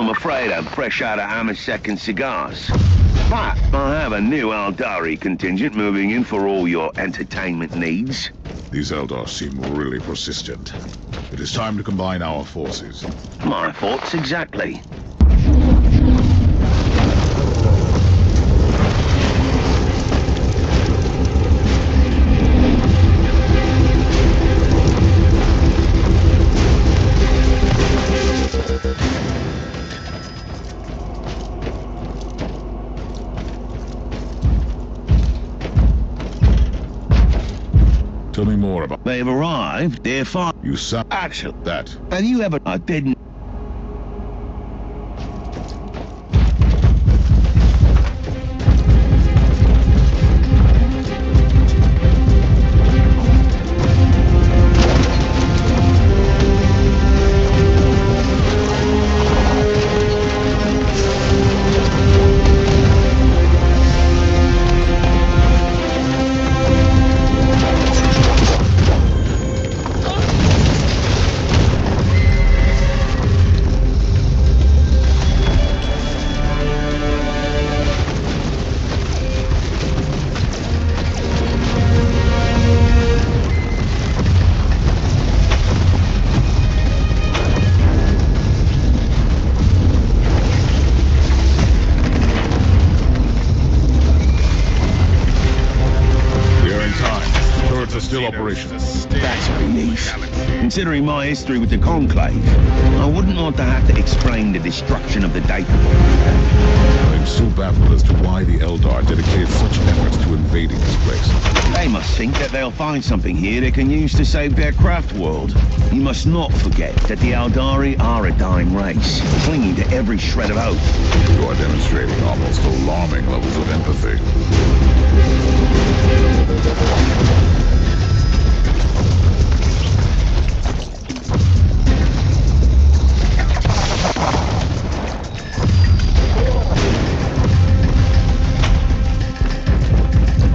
I'm afraid I'm fresh out of Amasek and cigars. But I have a new Aldari contingent moving in for all your entertainment needs. These Eldar seem really persistent. It is time to combine our forces. My thoughts exactly. Tell me more about... They've arrived. They're fine. You sound... Actually, that. have you ever... I didn't... Still operational. That's a relief. Considering my history with the Conclave, I wouldn't want to have to explain the destruction of the data. I'm still baffled as to why the Eldar dedicated such efforts to invading this place. They must think that they'll find something here they can use to save their craft world. You must not forget that the Aldari are a dying race, clinging to every shred of hope. You are demonstrating almost alarming levels of empathy.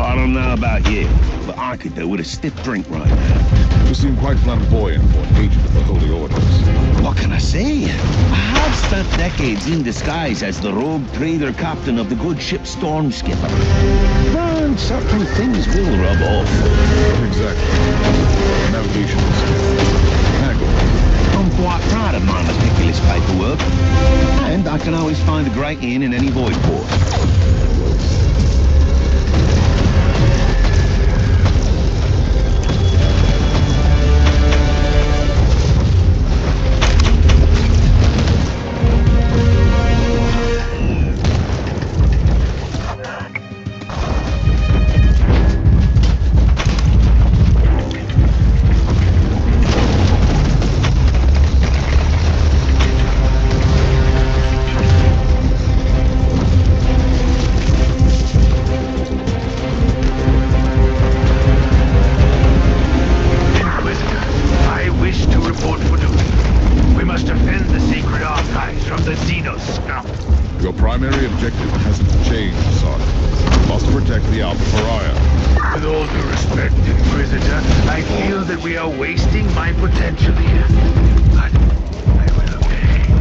I don't know about you, but I could do with a stiff drink right now. You seem quite flamboyant for an agent of the Holy Orders. What can I say? I have spent decades in disguise as the rogue trader captain of the good ship Storm Skipper. And certain things will rub off. Exactly. Navigation Tangle. I'm quite proud of my meticulous paperwork. And I can always find a great inn in any void port. Your primary objective hasn't changed, Sergeant. Must protect the Alpha Pariah. With all due respect, Inquisitor, I feel that we are wasting my potential here. But I will obey.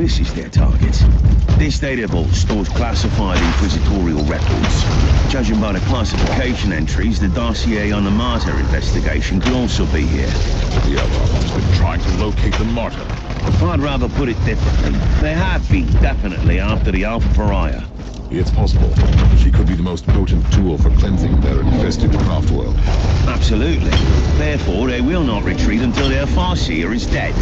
This is their target. This data vault stores classified inquisitorial records. Judging by the classification entries, the dossier on the Martyr investigation could also be here. The other must have been trying to locate the martyr. I'd rather put it differently. They have been definitely after the Alpha Pariah. It's possible. She could be the most potent tool for cleansing their infested craft world. Absolutely. Therefore, they will not retreat until their Farseer is dead.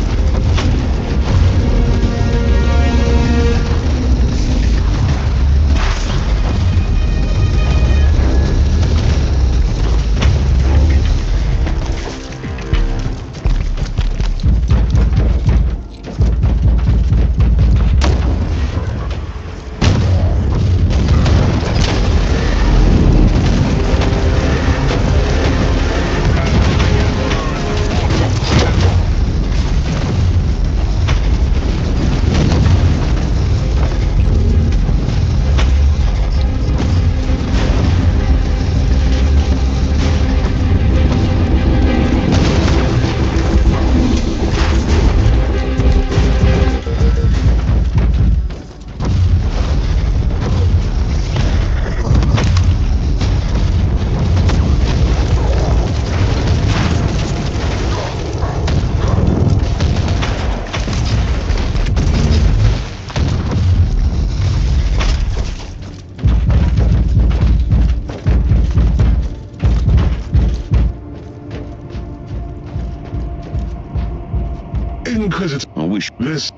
Inquisitor, I wish this...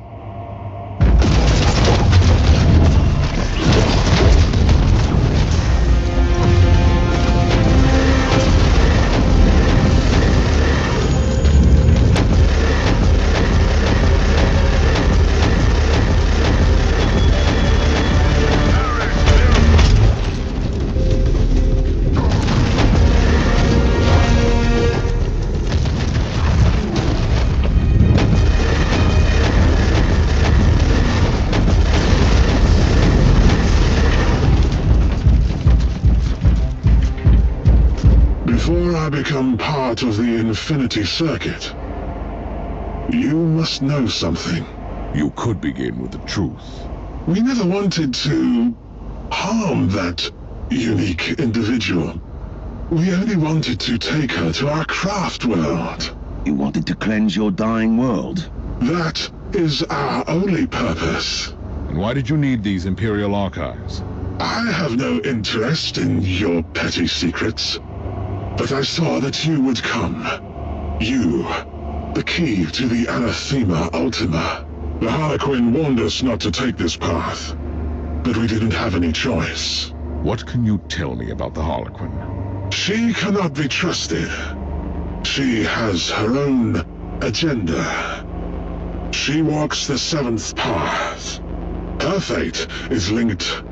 Before I become part of the Infinity Circuit, you must know something. You could begin with the truth. We never wanted to harm that unique individual. We only wanted to take her to our craft world. you wanted to cleanse your dying world. That is our only purpose. And why did you need these Imperial archives? I have no interest in your petty secrets, but I saw that you would come. You, the key to the Anathema Ultima. The Harlequin warned us not to take this path, but we didn't have any choice. What can you tell me about the Harlequin? She cannot be trusted. She has her own agenda. She walks the seventh path. Her fate is linked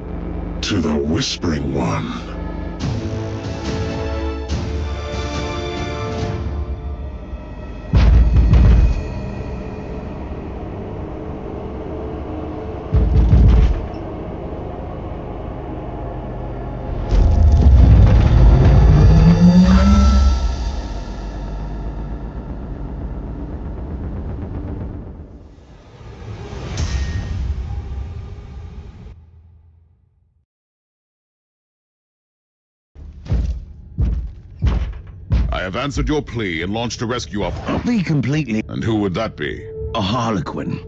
to the Whispering One. I have answered your plea and launched a rescue operation. I'll be completely And who would that be? a Harlequin.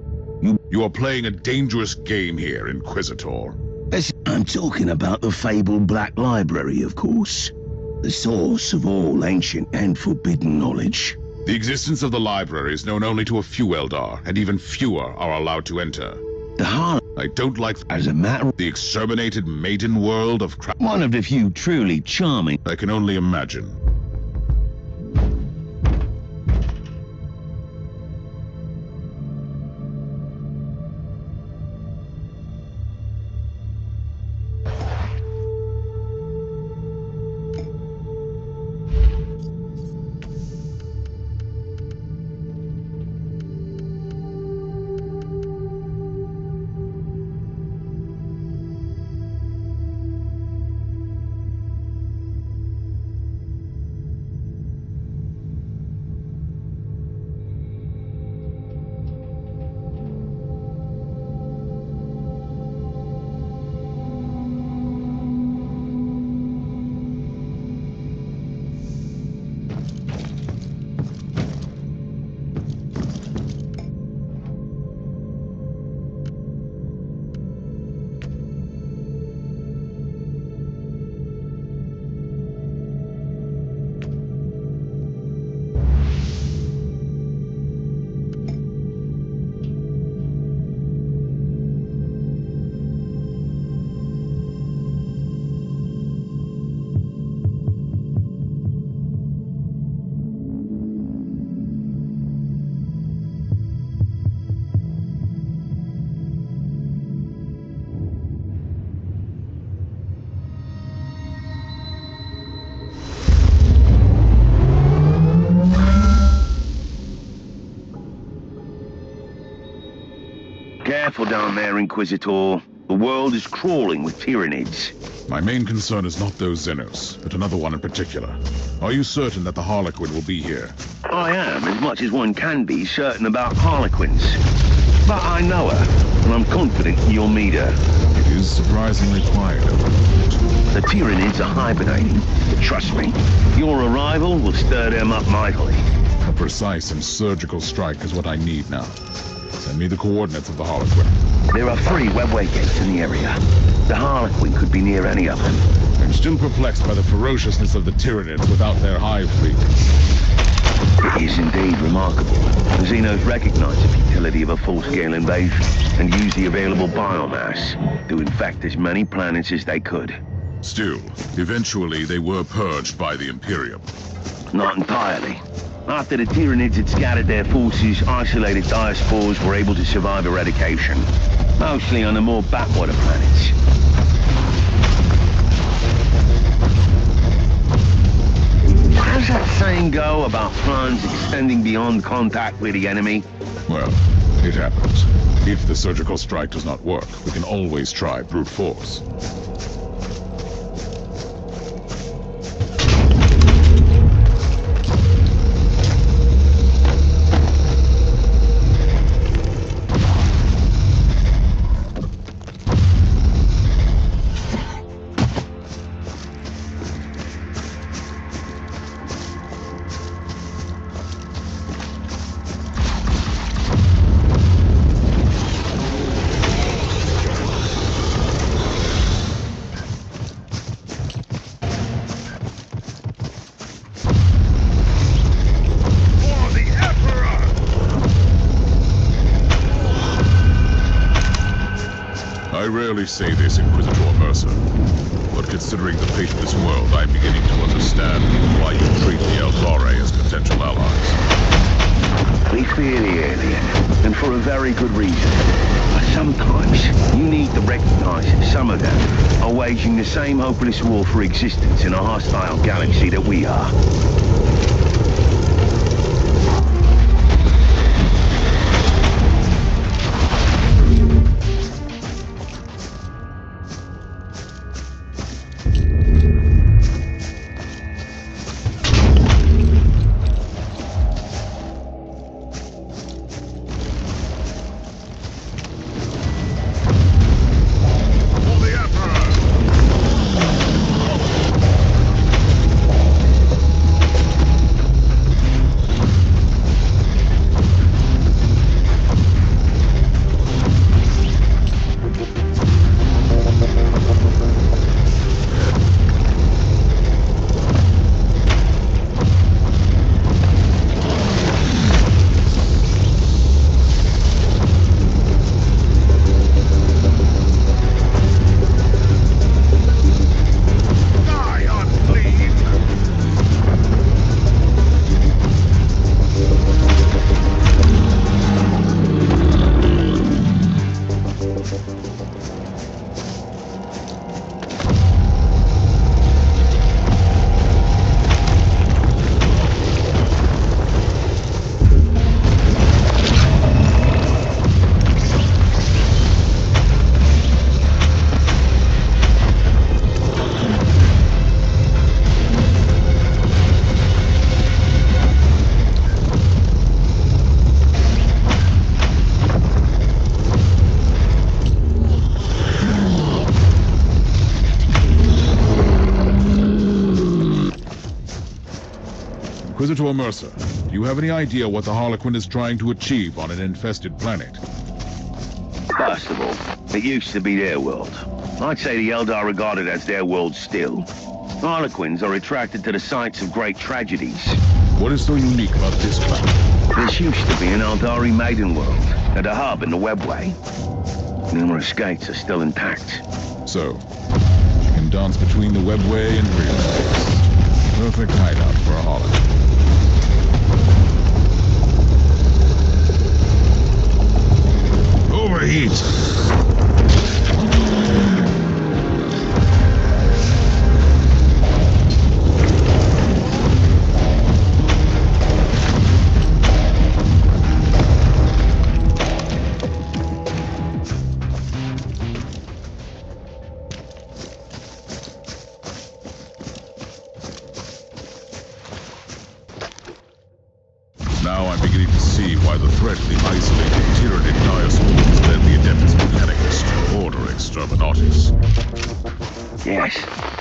You are playing a dangerous game here, Inquisitor. Listen, I'm talking about the fabled Black Library, of course. The source of all ancient and forbidden knowledge. The existence of the library is known only to a few Eldar, and even fewer are allowed to enter. The Harlequin, I don't like as a matter of the exterminated maiden world of one of the few truly charming. I can only imagine. Careful down there, Inquisitor. The world is crawling with Tyranids. My main concern is not those Xenos, but another one in particular. Are you certain that the Harlequin will be here? I am, as much as one can be, certain about Harlequins. But I know her, and I'm confident you'll meet her. It is surprisingly quiet over there. The Tyranids are hibernating, but trust me, your arrival will stir them up mightily. A precise and surgical strike is what I need now. Send me the coordinates of the Harlequin. There are 3 webway gates in the area. The Harlequin could be near any of them. I'm still perplexed by the ferociousness of the Tyranids without their hive fleet. It is indeed remarkable. The Xenos recognize the futility of a full-scale invasion and use the available biomass to infect as many planets as they could. Still, eventually they were purged by the Imperium. Not entirely. After the Tyranids had scattered their forces, isolated diaspores were able to survive eradication. Mostly on the more backwater planets. How does that saying go about plans extending beyond contact with the enemy? Well, it happens. If the surgical strike does not work, we can always try brute force. I rarely say this, Inquisitor Mercer, but considering the fate of this world, I'm beginning to understand why you treat the Eldari as potential allies. We fear the alien, and for a very good reason. But sometimes, you need to recognize that some of them are waging the same hopeless war for existence in a hostile galaxy that we are. Inquisitor Mercer, do you have any idea what the Harlequin is trying to achieve on an infested planet? First of all, it used to be their world. I'd say the Eldar regard it as their world still. Harlequins are attracted to the sites of great tragedies. What is so unique about this planet? This used to be an Eldari maiden world, at a hub in the webway. Numerous gates are still intact. So, she can dance between the webway and real space. Perfect hideout for a Harlequin. Overheat! why the threat of the isolated tyranid diaspores led the Adeptus Mechanicus to order Exterminatus. Yes,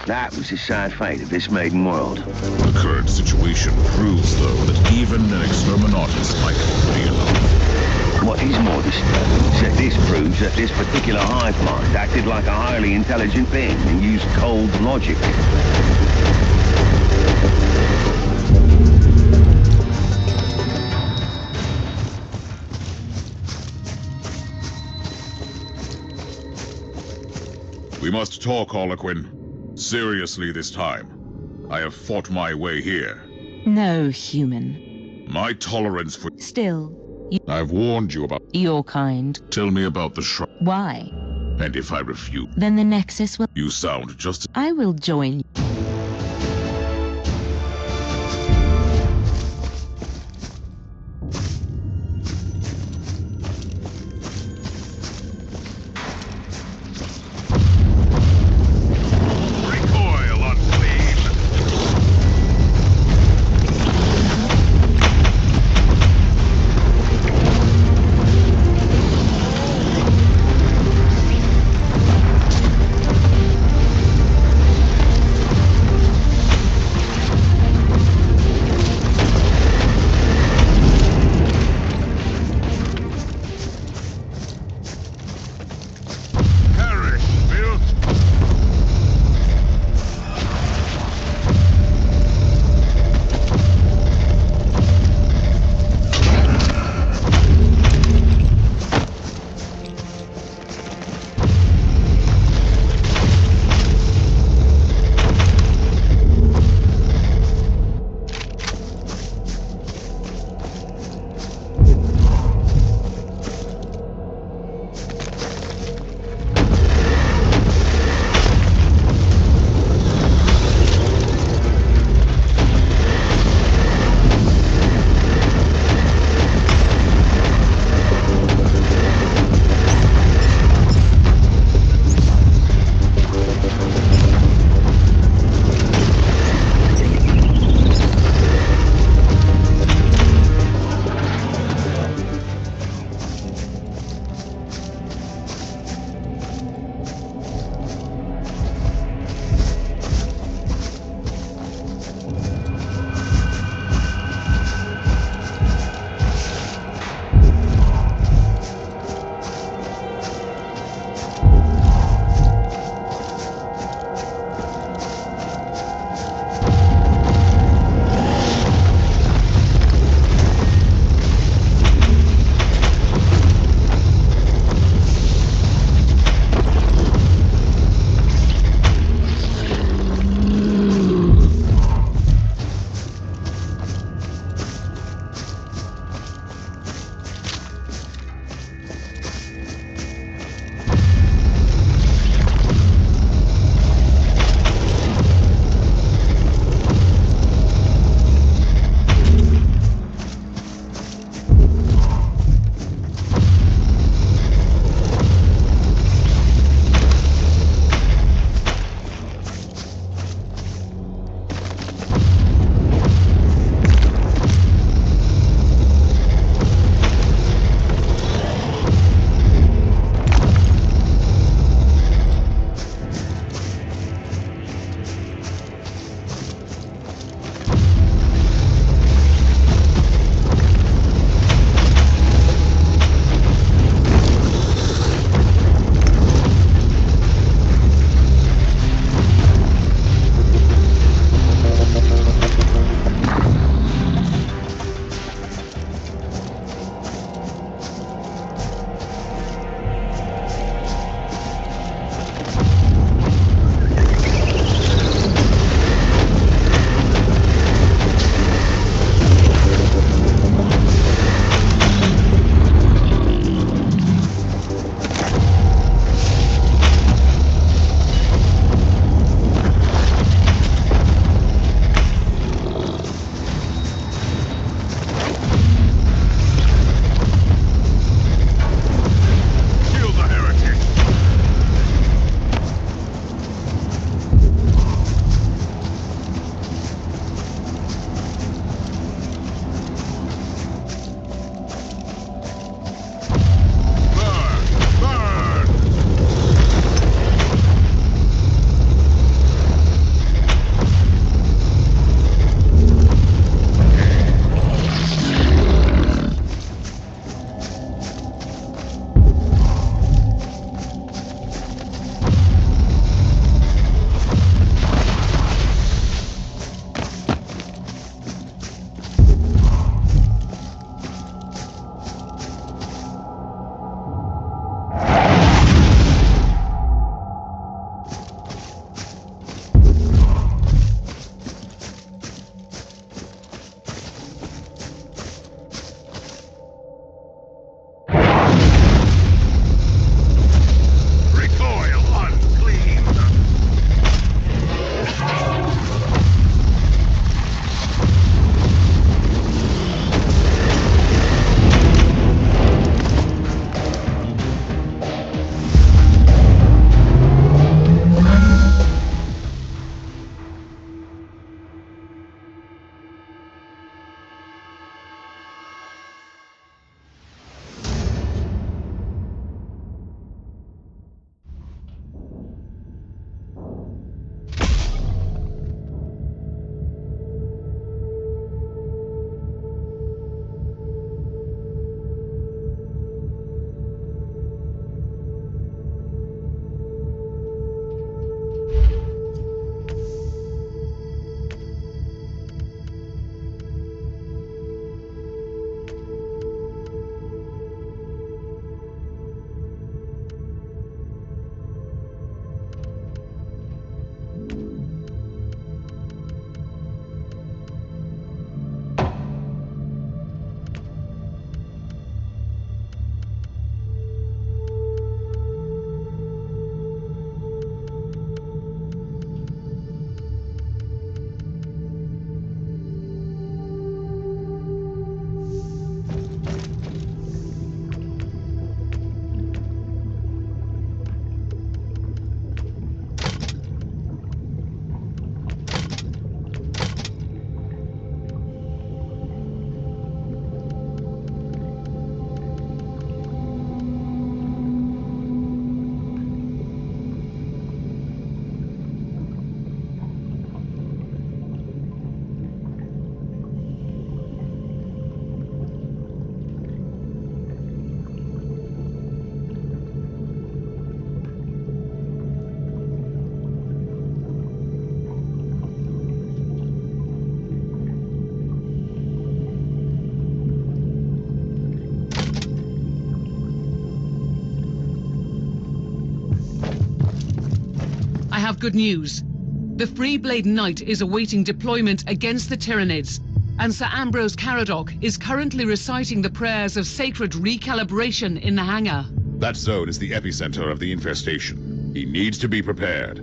that was the sad fate of this maiden world. The current situation proves, though, that even an Exterminatus might be enough. What is more disturbing is that this proves that this particular hive mind acted like a highly intelligent being and used cold logic. We must talk, Harlequin. Seriously this time. I have fought my way here. No, human. My tolerance for... Still, I've warned you about... your kind. Tell me about the shrine. Why? And if I refuse... Then the Nexus will... You sound just... I will join you. Recoil, unclean! have good news. The Freeblade Knight is awaiting deployment against the Tyranids, and Sir Ambrose Caradoc is currently reciting the prayers of sacred recalibration in the hangar. That zone is the epicenter of the infestation. He needs to be prepared.